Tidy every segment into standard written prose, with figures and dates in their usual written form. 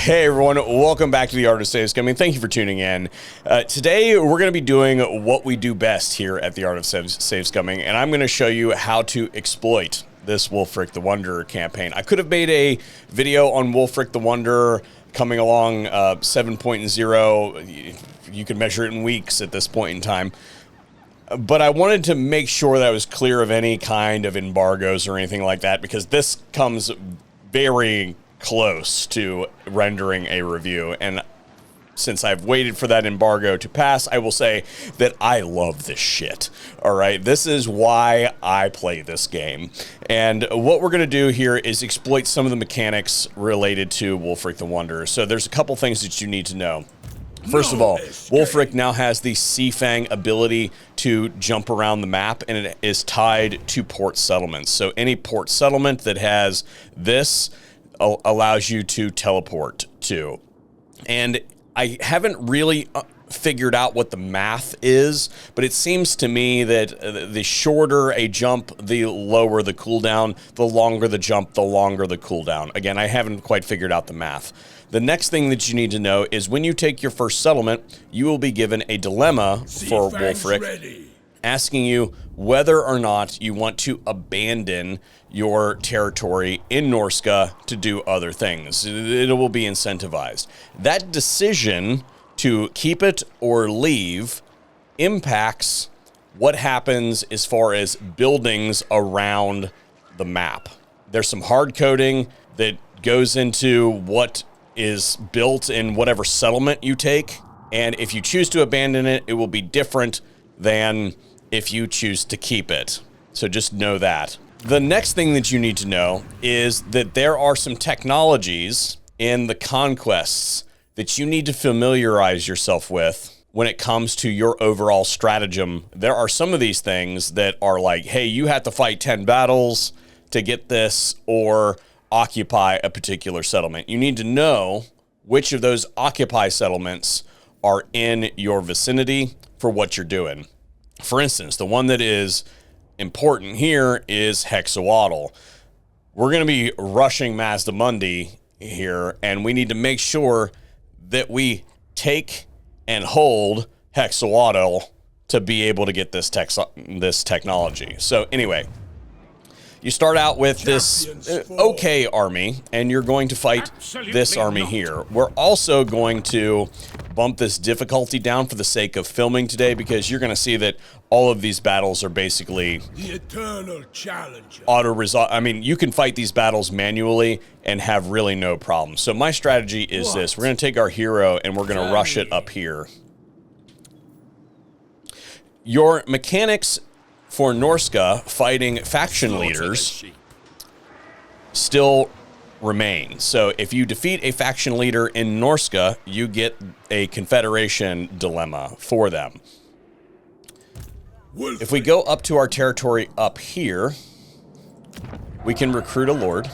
Hey everyone, welcome back to the Art of Save Scumming. Thank you for tuning in. Today we're going to be doing what we do best here at the Art of Save Scumming, and I'm going to show you how to exploit this Wulfrik the Wanderer campaign. I could have made a video on Wulfrik the Wanderer coming along 7.0. You can measure it in weeks at this point in time. But I wanted to make sure that I was clear of any kind of embargoes or anything like that, because this comes very close to rendering a review, and since I've waited for that embargo to pass, I will say that I love this shit. All right, this is why I play this game, and what we're gonna do here is exploit some of the mechanics related to Wulfrik the Wanderer. So there's a couple things that you need to know. First of all, Wulfrik now has the Sea Fang ability to jump around the map, and it is tied to port settlements. So any port settlement that has this allows you to teleport to. And I haven't really figured out what the math is, but it seems to me that the shorter a jump, the lower the cooldown, the longer the jump, the longer the cooldown. Again, I haven't quite figured out the math. The next thing that you need to know is when you take your first settlement, you will be given a dilemma for Wulfrik, asking you whether or not you want to abandon your territory in Norsca to do other things. It will be incentivized. That decision to keep it or leave impacts what happens as far as buildings around the map. There's some hard coding that goes into what is built in whatever settlement you take, and if you choose to abandon it, it will be different than if you choose to keep it. So just know that. The next thing that you need to know is that there are some technologies in the conquests that you need to familiarize yourself with when it comes to your overall stratagem. There are some of these things that are like, hey, you have to fight 10 battles to get this or occupy a particular settlement. You need to know which of those occupy settlements are in your vicinity for what you're doing. For instance, the one that is important here is Hexoatl. We're going to be rushing Mazdamundi here, and we need to make sure that we take and hold Hexoatl to be able to get this technology. So anyway, you start out with this okay army, and you're going to fight this army here. We're also going to bump this difficulty down for the sake of filming today, because you're going to see that all of these battles are basically the eternal challenger. Auto-resolve. I mean, you can fight these battles manually and have really no problem. So my strategy is this. We're going to take our hero and we're going to rush it up here. Your mechanics for Norsca fighting faction leaders still remain. So if you defeat a faction leader in Norsca, you get a confederation dilemma for them. If we go up to our territory up here, we can recruit a lord.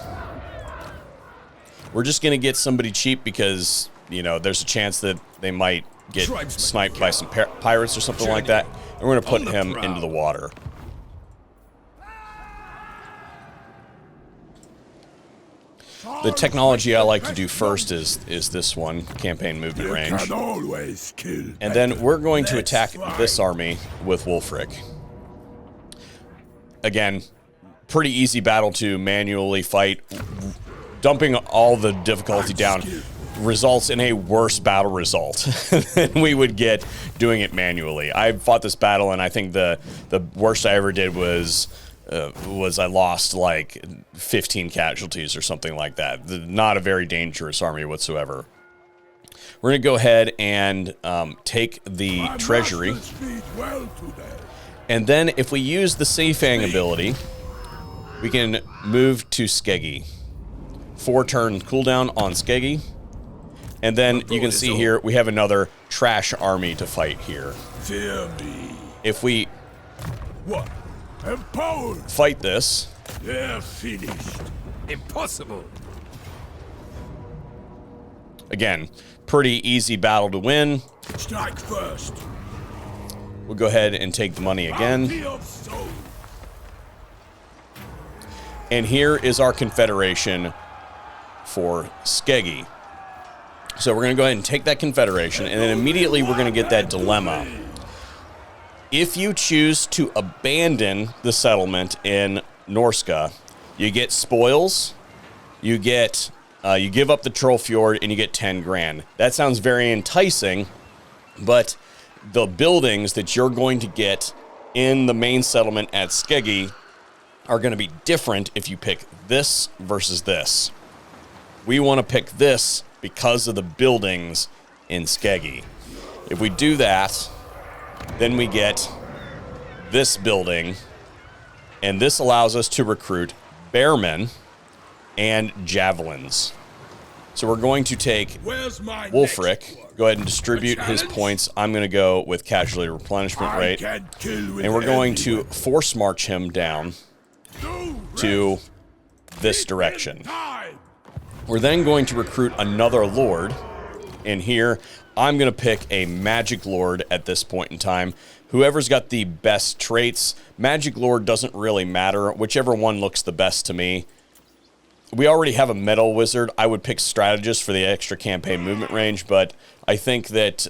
We're just going to get somebody cheap because, you know, there's a chance that they might get sniped by some pirates or something like that. And we're going to put him into the water. The technology I like to do first is this one, campaign movement range. And then we're going to attack this army with Wulfrik. Again, pretty easy battle to manually fight. Dumping all the difficulty down results in a worse battle result than we would get doing it manually. I fought this battle, and I think the worst I ever did was I lost like 15 casualties or something like that. Not a very dangerous army whatsoever. We're going to go ahead and take the treasury. And then if we use the Sea Fang ability, we can move to Skeggy. 4-turn cooldown on Skeggy. And then you can see here, we have another trash army to fight here. If we fight this, they're finished. Impossible. Again, pretty easy battle to win. Strike first. We'll go ahead and take the money again. And here is our confederation for Skeggy. So we're going to go ahead and take that Confederation, and then immediately we're going to get that dilemma. If you choose to abandon the settlement in Norsca, you get spoils, you give up the Troll Fjord, and you get 10 grand. That sounds very enticing, but the buildings that you're going to get in the main settlement at Skeggi are going to be different if you pick this versus this. We want to pick this because of the buildings in Skeggi. If we do that, then we get this building, and this allows us to recruit bearmen and javelins. So we're going to take Wulfrik, go ahead and distribute his points. I'm going to go with casualty replenishment rate, and we're going to force march him down to this direction. We're then going to recruit another lord, and here I'm going to pick a magic lord at this point in time. Whoever's got the best traits, magic lord doesn't really matter. Whichever one looks the best to me. We already have a metal wizard. I would pick strategist for the extra campaign movement range, but I think that,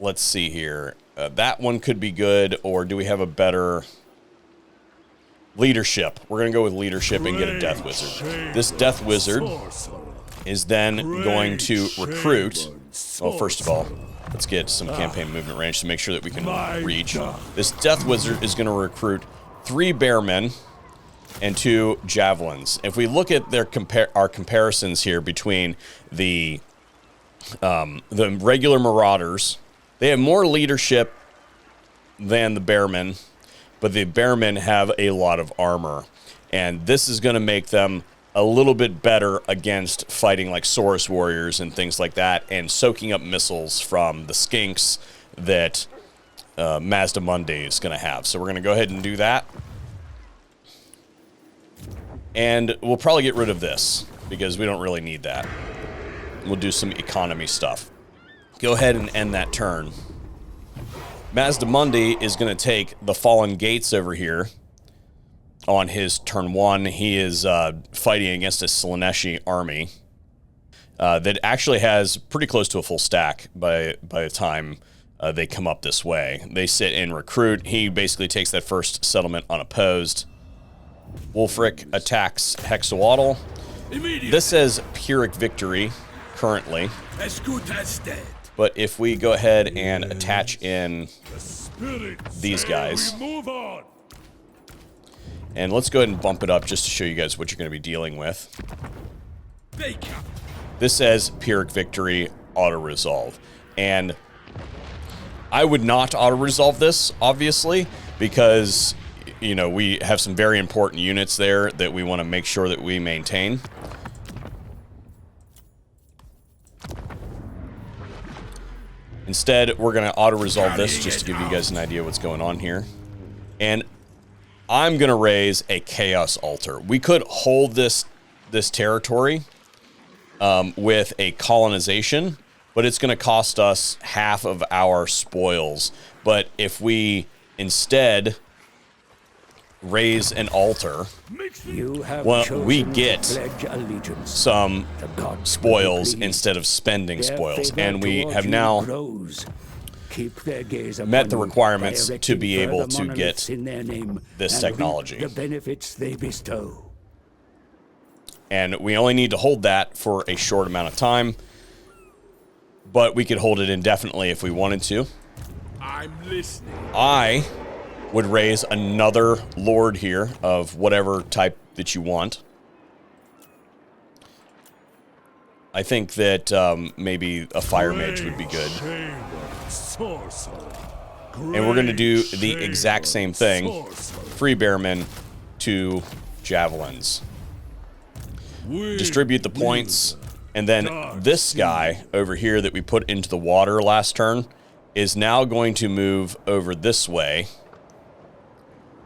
let's see here, that one could be good, or do we have a better leadership? We're going to go with leadership and get a death wizard. This death wizard is then going to recruit, well, first of all, let's get some campaign movement range to make sure that we can reach. This death wizard is going to recruit 3 bearmen and 2 javelins. If we look at our comparisons here between the regular marauders, they have more leadership than the bearmen, but the bearmen have a lot of armor, and this is going to make them a little bit better against fighting like Saurus warriors and things like that, and soaking up missiles from the skinks that Mazda Monday is going to have. So we're going to go ahead and do that. And we'll probably get rid of this, because we don't really need that. We'll do some economy stuff. Go ahead and end that turn. Mazda Monday is going to take the Fallen Gates over here on his turn 1. He is fighting against a Slaaneshi army that actually has pretty close to a full stack by the time they come up this way. They sit in recruit. He basically takes that first settlement unopposed. Wulfrik attacks Hexoatl. This says Pyrrhic victory currently. As good as dead. But if we go ahead and attach in these guys, and let's go ahead and bump it up just to show you guys what you're going to be dealing with. This says Pyrrhic victory auto-resolve. And I would not auto-resolve this, obviously, because, you know, we have some very important units there that we want to make sure that we maintain. Instead, we're going to auto-resolve this just to give you guys an idea what's going on here. And I'm going to raise a Chaos Altar. We could hold this territory with a colonization, but it's going to cost us half of our spoils. But if we instead raise an altar, well, we get some spoils instead of spending spoils, and we have now met the requirements to be able to get this technology. And we only need to hold that for a short amount of time, but we could hold it indefinitely if we wanted to. I'm listening. I would raise another lord here of whatever type that you want. I think that maybe a fire mage would be good. And we're going to do the exact same thing. Free bearmen to javelins. Distribute the points. And then this guy over here that we put into the water last turn is now going to move over this way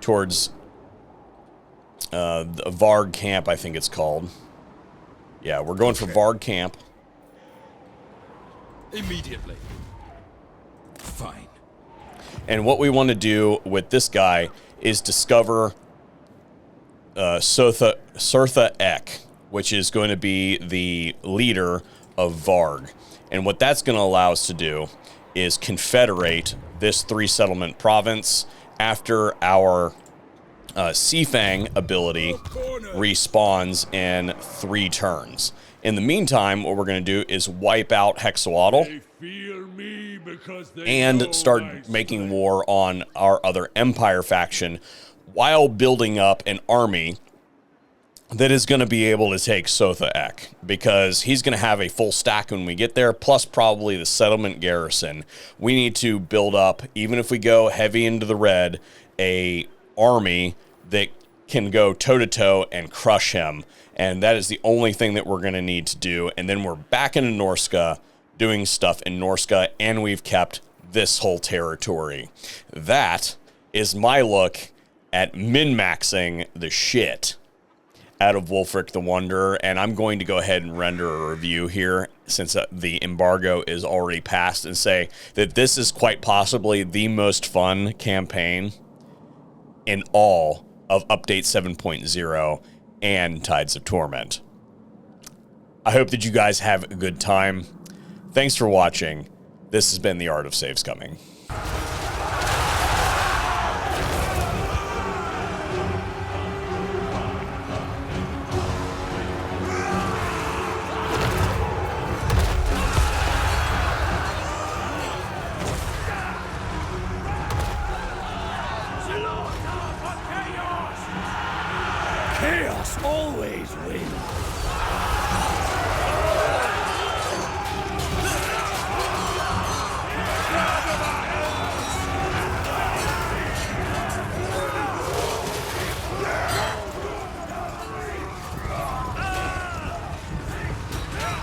towards the Varg camp, I think it's called. Yeah, we're going for Varg camp. Immediately. Fine. And what we want to do with this guy is discover Surtha Ek, which is going to be the leader of Varg. And what that's going to allow us to do is confederate this 3-settlement province after our Seafang ability respawns in 3 turns. In the meantime, what we're going to do is wipe out Hexoatl and start making war on our other Empire faction while building up an army that is going to be able to take Sotha Ek, because he's going to have a full stack when we get there, plus probably the settlement garrison. We need to build up, even if we go heavy into the red, a army that can go toe-to-toe and crush him. And that is the only thing that we're going to need to do. And then we're back into Norsca, doing stuff in Norsca, and we've kept this whole territory. That is my look at min-maxing the shit out of Wulfrik the Wanderer, and I'm going to go ahead and render a review here since the embargo is already passed, and say that this is quite possibly the most fun campaign in all of Update 7.0 and Tides of Torment. I hope that you guys have a good time. Thanks for watching. This has been The Art of Save Scumming.